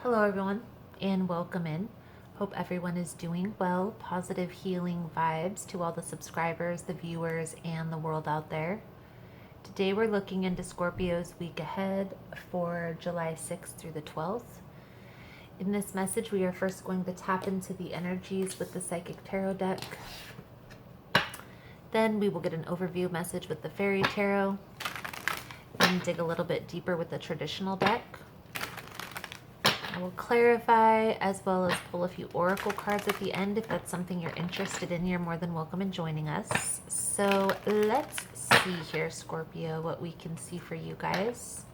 Hello, everyone, and welcome in. Hope everyone is doing well. Positive healing vibes to all the subscribers, the viewers, and the world out there. Today, we're looking into Scorpio's week ahead for July 6th through the 12th. In this message, we are first going to tap into the energies with the Psychic Tarot deck. Then, we will get an overview message with the Fairy Tarot and dig a little bit deeper with the traditional deck. I will clarify as well as pull a few oracle cards at the end. If that's something you're interested in, you're more than welcome in joining us. So let's see here, Scorpio, what we can see for you guys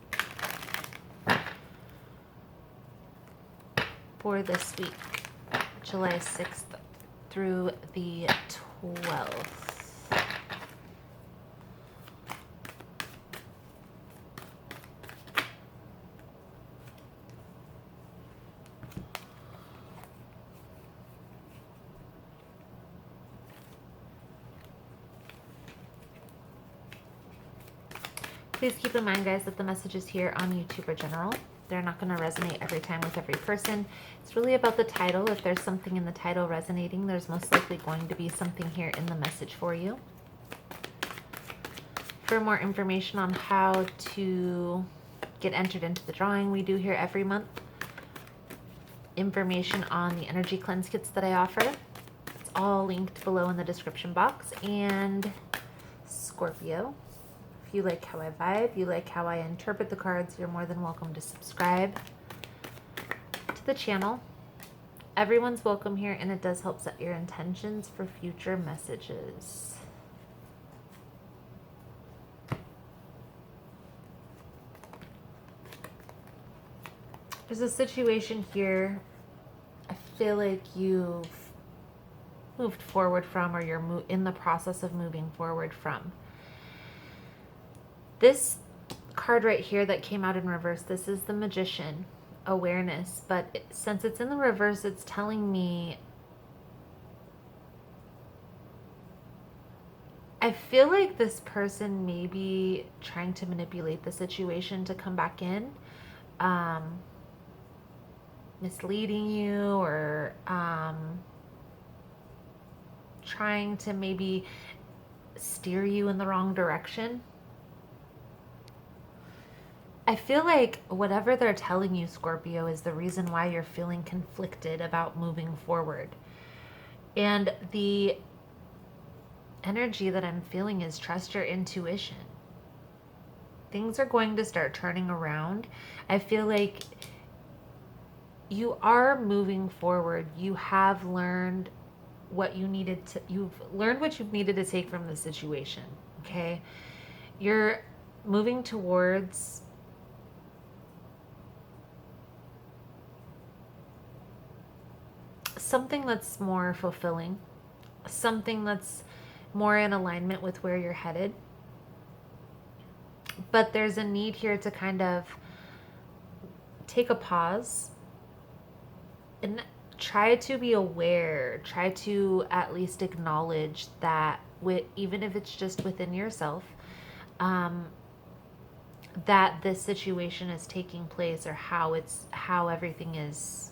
for this week, July 6th through the 12th. Please keep in mind, guys, that the messages here on YouTube are general. They're not going to resonate every time with every person. It's really about the title. If there's something in the title resonating, there's most likely going to be something here in the message for you. For more information on how to get entered into the drawing we do here every month, information on the energy cleanse kits that I offer, it's all linked below in the description box. And Scorpio, if you like how I vibe, you like how I interpret the cards, you're more than welcome to subscribe to the channel. Everyone's welcome here, and it does help set your intentions for future messages. There's a situation here I feel like you've moved forward from, or you're in the process of moving forward from. This card right here that came out in reverse, this is the Magician, awareness. But since it's in the reverse, it's telling me, I feel like this person may be trying to manipulate the situation to come back in, misleading you, or trying to maybe steer you in the wrong direction. I feel like whatever they're telling you, Scorpio, is the reason why you're feeling conflicted about moving forward. And the energy that I'm feeling is trust your intuition. Things are going to start turning around. I feel like you are moving forward. You have learned what you needed to, you've learned what you've needed to take from the situation, okay? You're moving towards something that's more fulfilling, something that's more in alignment with where you're headed. But there's a need here to kind of take a pause and try to be aware, try to at least acknowledge that, even if it's just within yourself, that this situation is taking place, or how everything is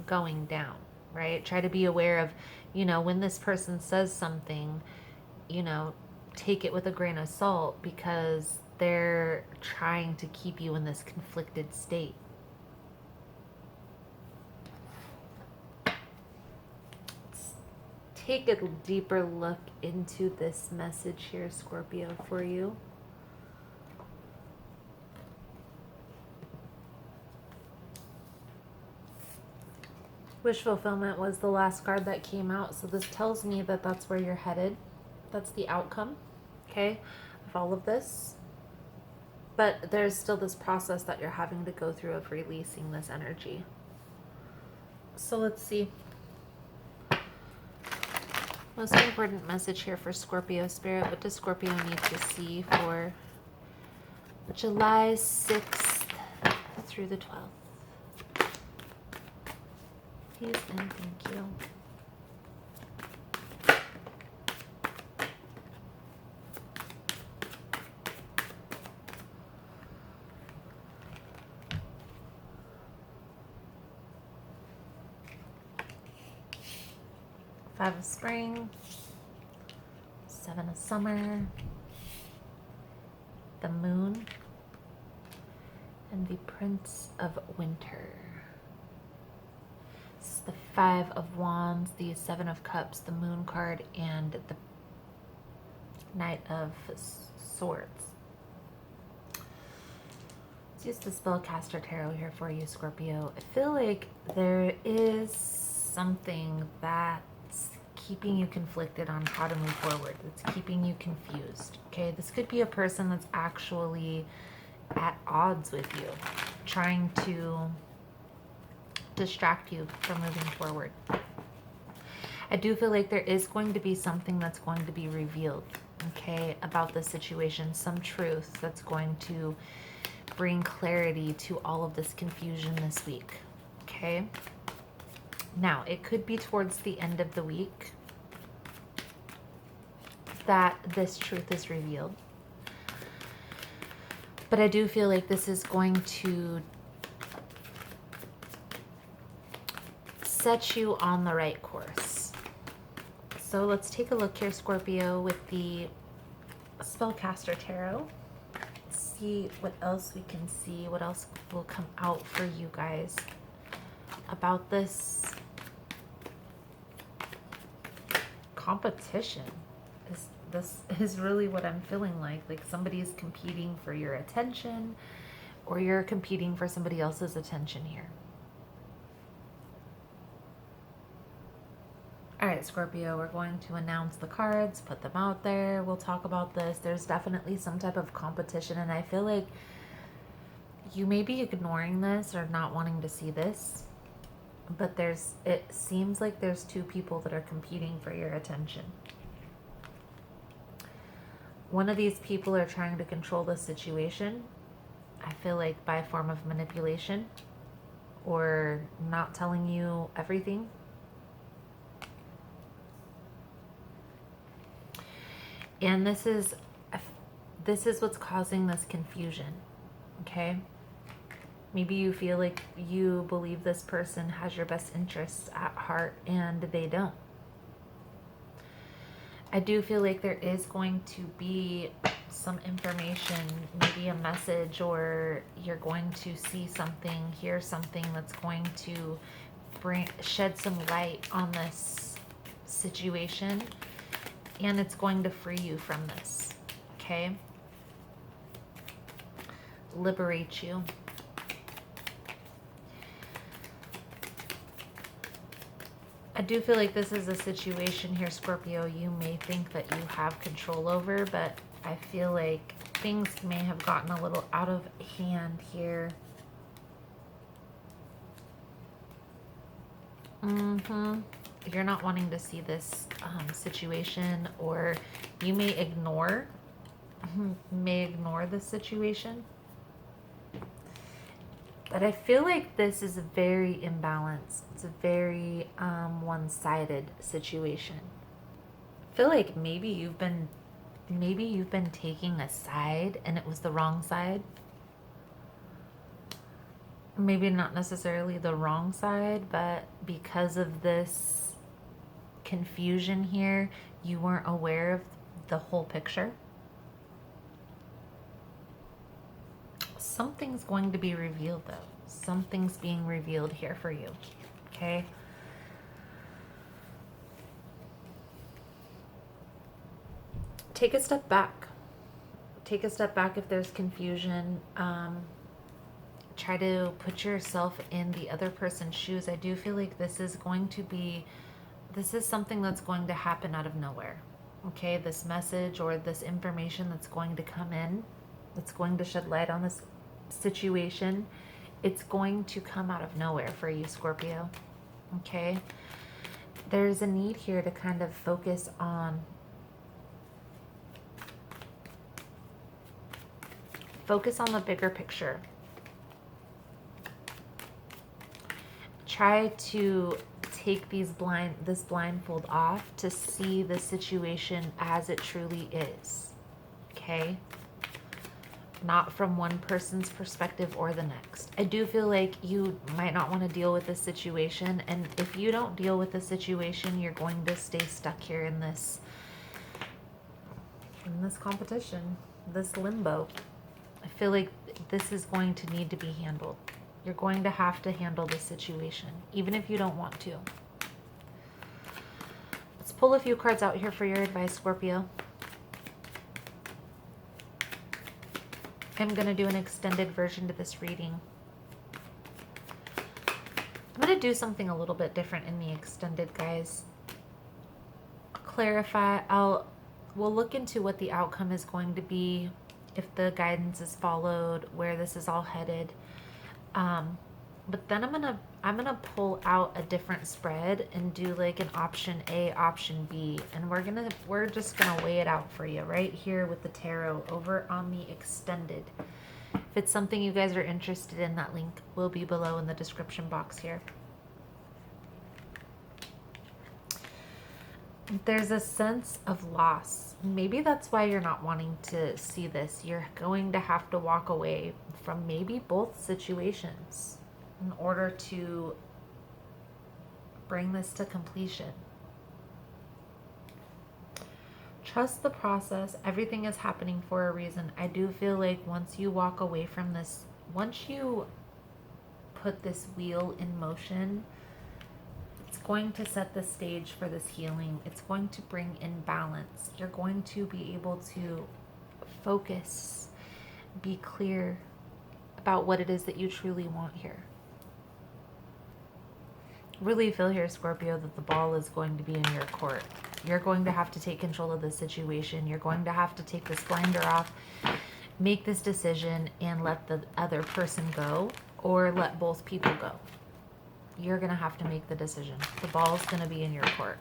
going down. Right? Try to be aware of, when this person says something, take it with a grain of salt, because they're trying to keep you in this conflicted state. Let's take a deeper look into this message here, Scorpio, for you. Wish fulfillment was the last card that came out, so this tells me that that's where you're headed. That's the outcome, okay, of all of this. But there's still this process that you're having to go through of releasing this energy. So let's see. Most important message here for Scorpio Spirit. What does Scorpio need to see for July 6th through the 12th? Please and thank you. Five of spring, Seven of summer, the moon, and the Prince of winter. It's the Five of wands, the Seven of cups, the moon card, and the Knight of swords. Let's use the Spellcaster Tarot here for you, Scorpio. I feel like there is something that's keeping you conflicted on how to move forward. It's keeping you confused. Okay, this could be a person that's actually at odds with you, trying to distract you from moving forward. I do feel like there is going to be something that's going to be revealed, okay, about this situation, some truth that's going to bring clarity to all of this confusion this week, okay? Now, it could be towards the end of the week that this truth is revealed. But I do feel like this is going to set you on the right course. So let's take a look here, Scorpio, with the Spellcaster Tarot. See what else we can see, what else will come out for you guys about this competition. This is really what I'm feeling like somebody is competing for your attention, or you're competing for somebody else's attention here. All right, Scorpio, we're going to announce the cards, put them out there. We'll talk about this. There's definitely some type of competition, and I feel like you may be ignoring this or not wanting to see this, but it seems like there's two people that are competing for your attention. One of these people are trying to control the situation, I feel like by a form of manipulation or not telling you everything. And this is what's causing this confusion, okay? Maybe you feel like you believe this person has your best interests at heart and they don't. I do feel like there is going to be some information, maybe a message, or you're going to see something, hear something that's going to shed some light on this situation, and it's going to free you from this, okay? Liberate you. I do feel like this is a situation here, Scorpio, you may think that you have control over, but I feel like things may have gotten a little out of hand here. You're not wanting to see this situation, or you may ignore this situation. But I feel like this is very imbalanced. It's a very one-sided situation. I feel like maybe you've been taking a side and it was the wrong side. Maybe not necessarily the wrong side, but because of this confusion here, you weren't aware of the whole picture. Something's going to be revealed, though. Something's being revealed here for you, okay? Take a step back. Take a step back if there's confusion. Try to put yourself in the other person's shoes. I do feel like this is something that's going to happen out of nowhere, okay? This message or this information that's going to come in, that's going to shed light on this situation, it's going to come out of nowhere for you, Scorpio, okay? There's a need here to kind of focus on the bigger picture. Try to take this blindfold off to see the situation as it truly is, okay? not from one person's perspective or the next. I do feel like you might not want to deal with this situation, and if you don't deal with the situation, you're going to stay stuck here in this competition, this limbo. I feel like this is going to need to be handled. You're going to have to handle this situation, even if you don't want to. Let's pull a few cards out here for your advice, Scorpio. I'm going to do an extended version to this reading. I'm going to do something a little bit different in the extended, guys. Clarify. We'll look into what the outcome is going to be, if the guidance is followed, where this is all headed. But then I'm gonna pull out a different spread and do like an option A, option B, and we're just gonna weigh it out for you right here with the tarot over on the extended. If it's something you guys are interested in, that link will be below in the description box here. There's a sense of loss. Maybe that's why you're not wanting to see this. You're going to have to walk away from maybe both situations in order to bring this to completion. Trust the process. Everything is happening for a reason. I do feel like once you walk away from this, once you put this wheel in motion, it's going to set the stage for this healing. It's going to bring in balance. You're going to be able to focus, be clear about what it is that you truly want here. Really feel here, Scorpio, that the ball is going to be in your court. You're going to have to take control of this situation. You're going to have to take this blinder off, make this decision, and let the other person go, or let both people go. You're going to have to make the decision. The ball's going to be in your court.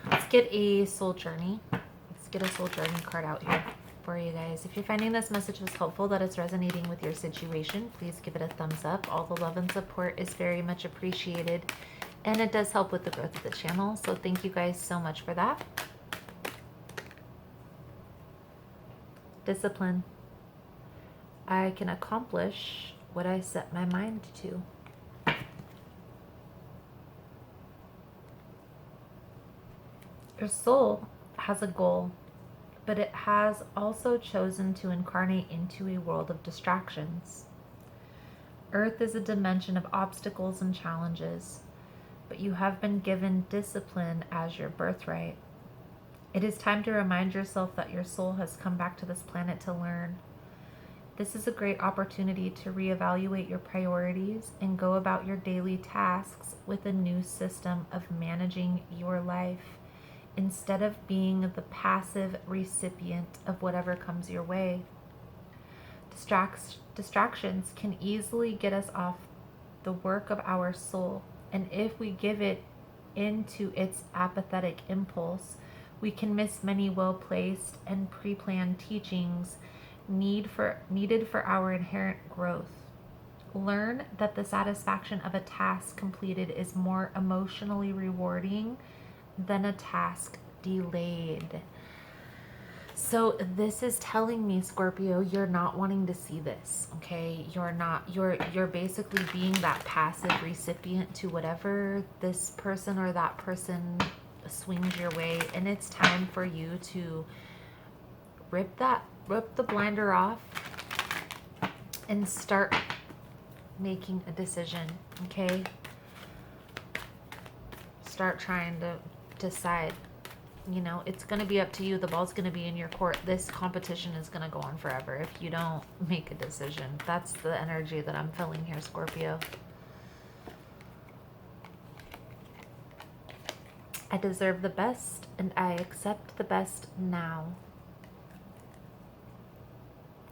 Let's get a soul journey. Let's get a soul journey card out here for you guys. If you're finding this message was helpful, that it's resonating with your situation, please give it a thumbs up. All the love and support is very much appreciated, and it does help with the growth of the channel. So thank you guys so much for that. Discipline. I can accomplish what I set my mind to. Your soul has a goal, but it has also chosen to incarnate into a world of distractions. Earth is a dimension of obstacles and challenges, but you have been given discipline as your birthright. It is time to remind yourself that your soul has come back to this planet to learn. This is a great opportunity to reevaluate your priorities and go about your daily tasks with a new system of managing your life, instead of being the passive recipient of whatever comes your way. Distractions can easily get us off the work of our soul, and if we give it into its apathetic impulse, we can miss many well-placed and pre-planned teachings needed for our inherent growth. Learn that the satisfaction of a task completed is more emotionally rewarding than a task delayed. So this is telling me, Scorpio, you're not wanting to see this, okay? You're basically being that passive recipient to whatever this person or that person swings your way, and it's time for you to rip the blinder off and start making a decision, okay? Start trying to decide. You know, it's going to be up to you. The ball's going to be in your court. This competition is going to go on forever if you don't make a decision. That's the energy that I'm feeling here, Scorpio. I deserve the best, and I accept the best now.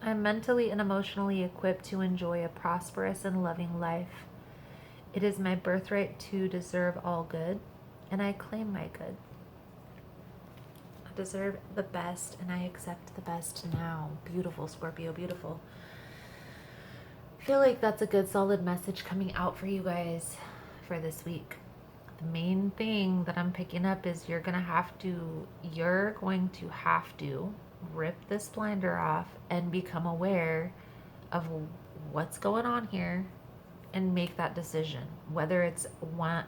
I'm mentally and emotionally equipped to enjoy a prosperous and loving life. It is my birthright to deserve all good, and I claim my good. I deserve the best, and I accept the best now. Beautiful, Scorpio, beautiful. I feel like that's a good, solid message coming out for you guys for this week. The main thing that I'm picking up is you're going to have to rip this blinder off and become aware of what's going on here and make that decision. Whether it's one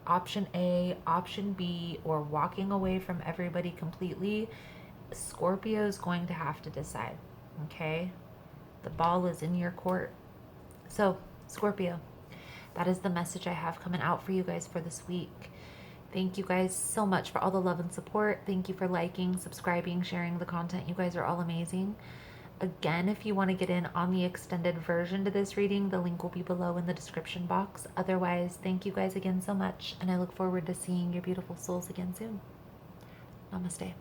option A, option B, or walking away from everybody completely, Scorpio is going to have to decide. Okay? The ball is in your court. So, Scorpio, that is the message I have coming out for you guys for this week. Thank you guys so much for all the love and support. Thank you for liking, subscribing, sharing the content. You guys are all amazing. Again, if you want to get in on the extended version to this reading, the link will be below in the description box. Otherwise, thank you guys again so much, and I look forward to seeing your beautiful souls again soon. Namaste.